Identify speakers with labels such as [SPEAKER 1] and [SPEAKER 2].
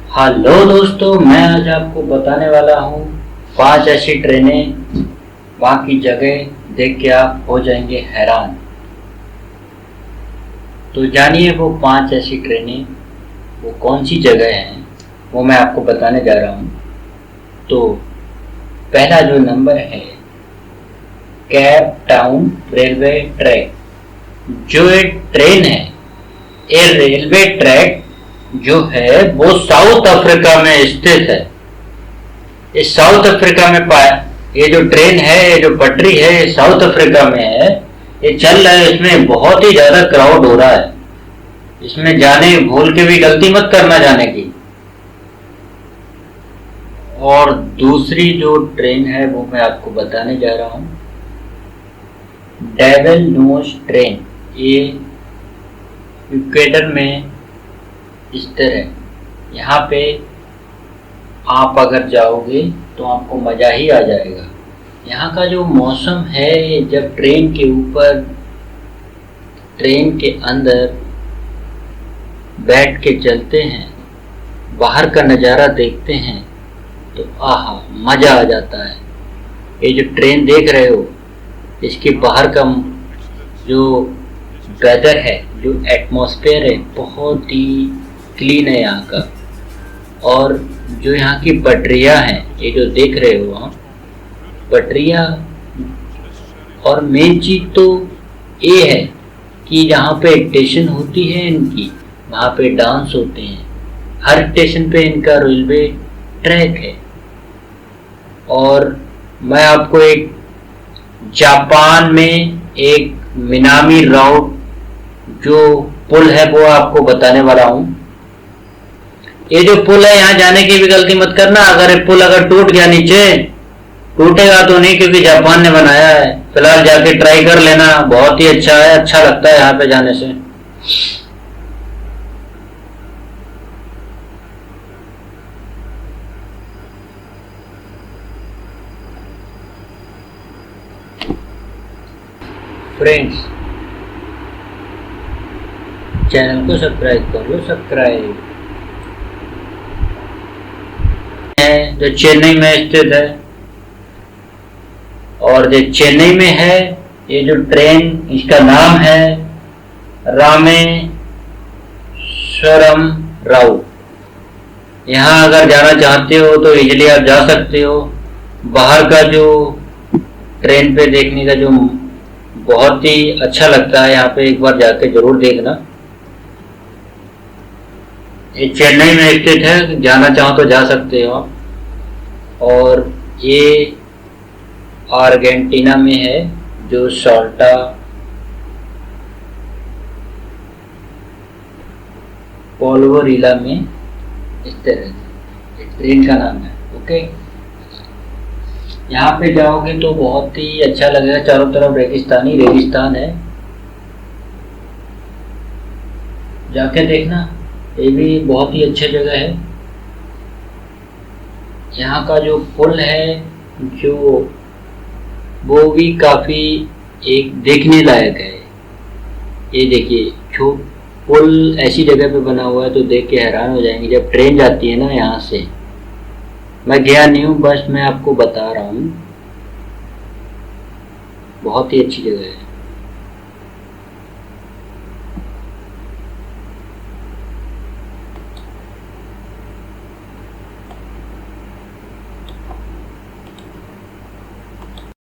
[SPEAKER 1] Hello दोस्तों, मैं आज आपको बताने वाला हूँ 5 ऐसी ट्रेनें, वहाँ की जगह देख के आप हो जाएंगे हैरान। तो जानिए वो 5 ऐसी ट्रेनें वो कौन सी जगह हैं, वो मैं आपको बताने जा रहा हूँ। तो पहला जो नंबर है केप टाउन रेलवे ट्रैक। जो ये ट्रेन है, ये रेलवे ट्रैक जो है वो साउथ अफ्रीका में स्थित है। इस साउथ अफ्रीका में ये जो ट्रेन है, ये जो पटरी है, ये साउथ अफ्रीका में है। ये चल रहा है, इसमें बहुत ही ज्यादा क्राउड हो रहा है। इसमें जाने भूल के भी गलती मत करना जाने की। और दूसरी जो ट्रेन है वो मैं आपको बताने जा रहा हूँ, डेविल नोज ट्रेन। ये इक्वेटर में स्थिर है। यहाँ पे आप अगर जाओगे तो आपको मज़ा ही आ जाएगा। यहाँ का जो मौसम है, जब ट्रेन के ऊपर, ट्रेन के अंदर बैठ के चलते हैं, बाहर का नज़ारा देखते हैं तो आहा, मज़ा आ जाता है। ये जो ट्रेन देख रहे हो, इसके बाहर का जो वेदर है, जो एटमॉस्फेयर है, बहुत ही क्लीन है यहाँ का। और जो यहाँ की पटरियाँ हैं, ये जो देख रहे हो आप, पटरियाँ। और मेन चीज़ तो ये है कि यहाँ पे स्टेशन होती है इनकी, वहाँ पे डांस होते हैं। हर स्टेशन पे इनका रेलवे ट्रैक है। और मैं आपको एक जापान में एक मिनामी राउट जो पुल है वो आपको बताने वाला हूँ। ये जो पुल है, यहाँ जाने की भी गलती मत करना। अगर ये पुल अगर टूट गया, नीचे टूटेगा तो नहीं, क्योंकि जापान ने बनाया है। फिलहाल जाके ट्राई कर लेना, बहुत ही अच्छा है, अच्छा लगता है यहाँ पे जाने से। फ्रेंड्स, चैनल को सब्सक्राइब कर लो। सब्सक्राइब है जो चेन्नई में स्थित है। और जो चेन्नई में है, ये जो ट्रेन, इसका नाम है रामेश्वरम राउट। यहाँ अगर जाना चाहते हो तो इजीली आप जा सकते हो। बाहर का जो ट्रेन पे देखने का जो बहुत ही अच्छा लगता है, यहाँ पे एक बार जाके जरूर देखना। ये चेन्नई में स्थित है, जाना चाहो तो जा सकते हो आप। और ये अर्जेंटीना में है, जो साल्टा पोल्वोरिला में स्थित है। ट्रेन का नाम है। ओके, यहाँ पे जाओगे तो बहुत ही अच्छा लगेगा। चारों तरफ रेगिस्तानी रेगिस्तान है, जाके देखना। ये भी बहुत ही अच्छी जगह है। यहाँ का जो पुल है, जो वो भी काफ़ी एक देखने लायक है। ये देखिए, जो पुल ऐसी जगह पे बना हुआ है तो देख के हैरान हो जाएंगे। जब ट्रेन जाती है ना यहाँ से, मैं गया नहीं हूँ, बस मैं आपको बता रहा हूँ, बहुत ही अच्छी जगह है।